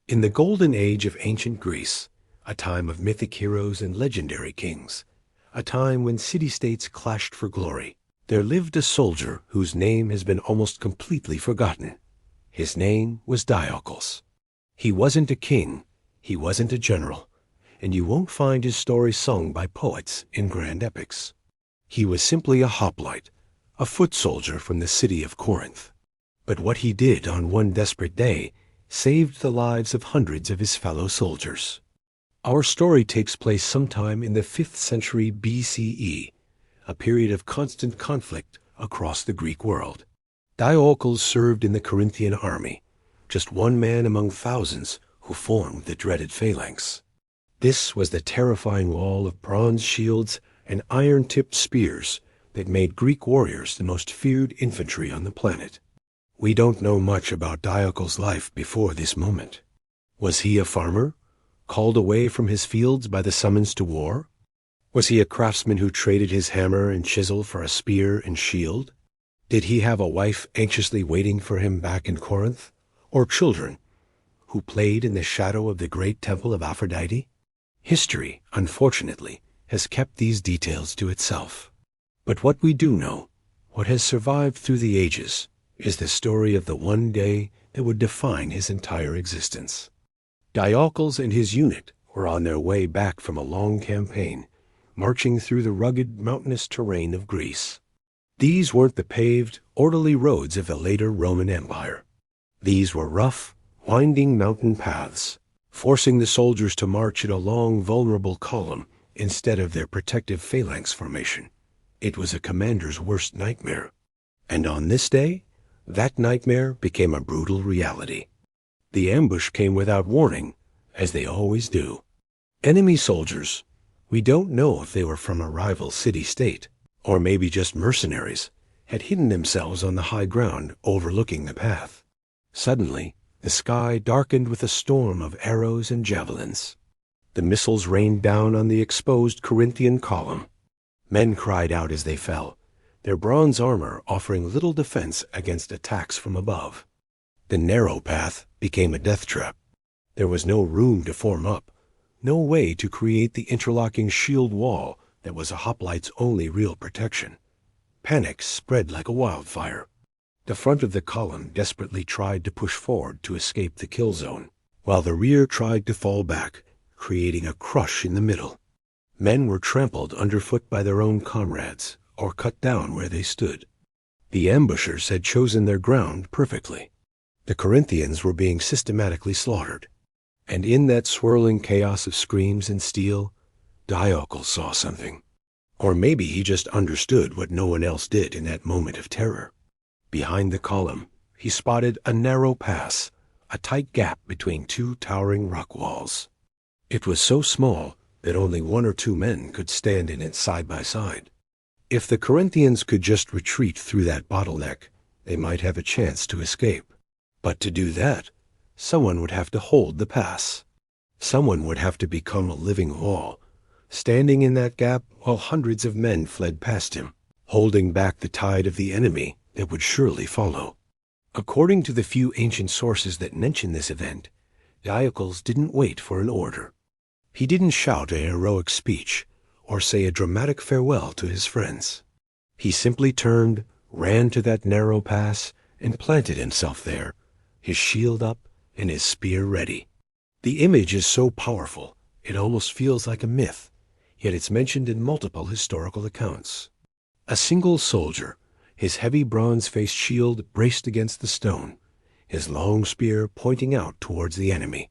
In the golden age of ancient Greece, a time of mythic heroes and legendary kings, a time when city-states clashed for glory, there lived a soldier whose name has been almost completely forgotten. His name was Diocles. He wasn't a king, he wasn't a general, and you won't find his story sung by poets in grand epics. He was simply a hoplite, a foot soldier from the city of Corinth. But what he did on one desperate day saved the lives of hundreds of his fellow soldiers. Our story takes place sometime in the 5th century BCE, a period of constant conflict across the Greek world. Diocles served in the Corinthian army, just one man among thousands who formed the dreaded phalanx. This was the terrifying wall of bronze shields and iron-tipped spears that made Greek warriors the most feared infantry on the planet. We don't know much about Diocles' life before this moment. Was he a farmer, called away from his fields by the summons to war? Was he a craftsman who traded his hammer and chisel for a spear and shield? Did he have a wife anxiously waiting for him back in Corinth? Or children who played in the shadow of the great temple of Aphrodite? History, unfortunately, has kept these details to itself. But what we do know, what has survived through the ages, is the story of the one day that would define his entire existence. Diocles and his unit were on their way back from a long campaign, marching through the rugged, mountainous terrain of Greece. These weren't the paved, orderly roads of the later Roman Empire. These were rough, winding mountain paths, forcing the soldiers to march in a long, vulnerable column instead of their protective phalanx formation. It was a commander's worst nightmare. And on this day, that nightmare became a brutal reality. The ambush came without warning, as they always do. Enemy soldiers, we don't know if they were from a rival city-state, or maybe just mercenaries, had hidden themselves on the high ground overlooking the path. Suddenly, the sky darkened with a storm of arrows and javelins. The missiles rained down on the exposed Corinthian column. Men cried out as they fell, their bronze armor offering little defense against attacks from above. The narrow path became a death trap. There was no room to form up, no way to create the interlocking shield wall that was a hoplite's only real protection. Panic spread like a wildfire. The front of the column desperately tried to push forward to escape the kill zone, while the rear tried to fall back, creating a crush in the middle. Men were trampled underfoot by their own comrades, or cut down where they stood. The ambushers had chosen their ground perfectly. The Corinthians were being systematically slaughtered. And in that swirling chaos of screams and steel, Diocles saw something. Or maybe he just understood what no one else did in that moment of terror. Behind the column, he spotted a narrow pass, a tight gap between two towering rock walls. It was so small that only one or two men could stand in it side by side. If the Corinthians could just retreat through that bottleneck, they might have a chance to escape. But to do that, someone would have to hold the pass. Someone would have to become a living wall, standing in that gap while hundreds of men fled past him, holding back the tide of the enemy that would surely follow. According to the few ancient sources that mention this event, Diocles didn't wait for an order. He didn't shout a heroic speech or say a dramatic farewell to his friends. He simply turned, ran to that narrow pass, and planted himself there, his shield up and his spear ready. The image is so powerful, it almost feels like a myth, yet it's mentioned in multiple historical accounts. A single soldier, his heavy bronze-faced shield braced against the stone, his long spear pointing out towards the enemy.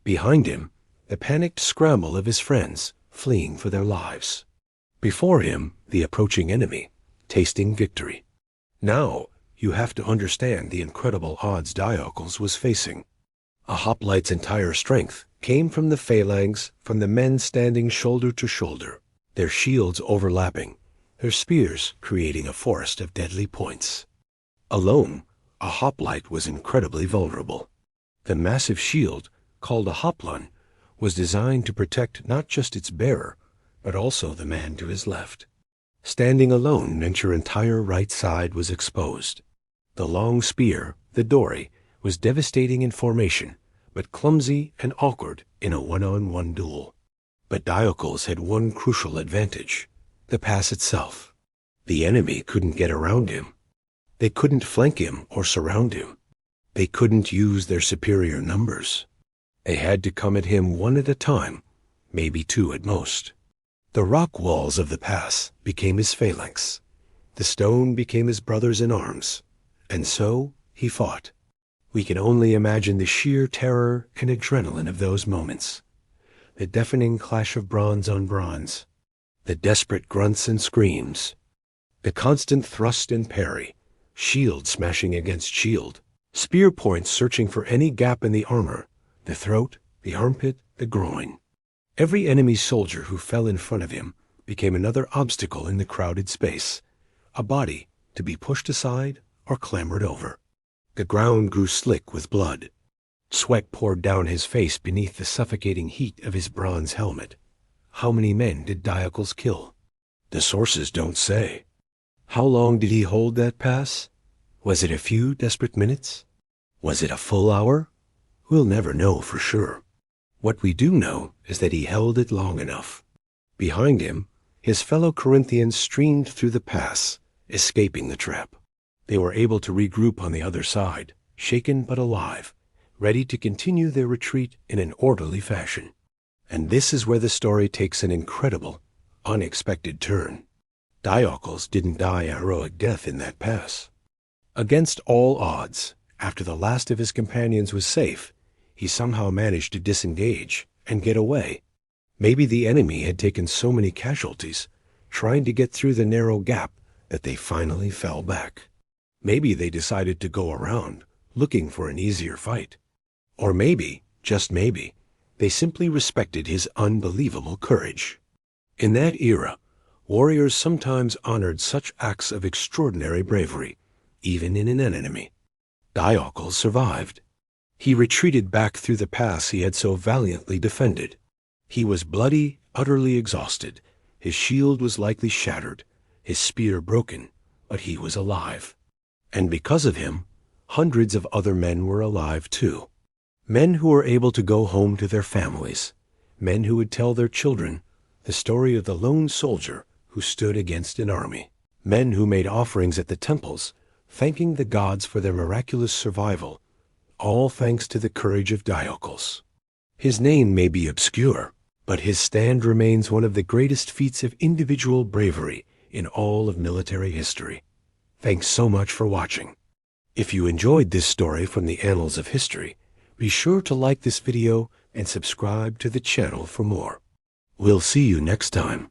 Behind him, the panicked scramble of his friends, fleeing for their lives. Before him, the approaching enemy, tasting victory. Now, you have to understand the incredible odds Diocles was facing. A hoplite's entire strength came from the phalanx, from the men standing shoulder to shoulder, their shields overlapping, their spears creating a forest of deadly points. Alone, a hoplite was incredibly vulnerable. The massive shield, called a hoplon, was designed to protect not just its bearer, but also the man to his left. Standing alone meant your entire right side was exposed. The long spear, the dory, was devastating in formation, but clumsy and awkward in a one-on-one duel. But Diocles had one crucial advantage: the pass itself. The enemy couldn't get around him. They couldn't flank him or surround him. They couldn't use their superior numbers. They had to come at him one at a time, maybe two at most. The rock walls of the pass became his phalanx. The stone became his brothers in arms. And so he fought. We can only imagine the sheer terror and adrenaline of those moments. The deafening clash of bronze on bronze. The desperate grunts and screams. The constant thrust and parry. Shield smashing against shield. Spear points searching for any gap in the armor. The throat, the armpit, the groin. Every enemy soldier who fell in front of him became another obstacle in the crowded space. A body to be pushed aside or clambered over. The ground grew slick with blood. Sweat poured down his face beneath the suffocating heat of his bronze helmet. How many men did Diocles kill? The sources don't say. How long did he hold that pass? Was it a few desperate minutes? Was it a full hour? We'll never know for sure. What we do know is that he held it long enough. Behind him, his fellow Corinthians streamed through the pass, escaping the trap. They were able to regroup on the other side, shaken but alive, ready to continue their retreat in an orderly fashion. And this is where the story takes an incredible, unexpected turn. Diocles didn't die a heroic death in that pass. Against all odds, after the last of his companions was safe, he somehow managed to disengage and get away. Maybe the enemy had taken so many casualties, trying to get through the narrow gap, that they finally fell back. Maybe they decided to go around, looking for an easier fight. Or maybe, just maybe, they simply respected his unbelievable courage. In that era, warriors sometimes honored such acts of extraordinary bravery, even in an enemy. Diocles survived. He retreated back through the pass he had so valiantly defended. He was bloody, utterly exhausted. His shield was likely shattered, his spear broken, but he was alive. And because of him, hundreds of other men were alive too. Men who were able to go home to their families. Men who would tell their children the story of the lone soldier who stood against an army. Men who made offerings at the temples, thanking the gods for their miraculous survival, all thanks to the courage of Diocles. His name may be obscure, but his stand remains one of the greatest feats of individual bravery in all of military history. Thanks so much for watching. If you enjoyed this story from the annals of history, be sure to like this video and subscribe to the channel for more. We'll see you next time.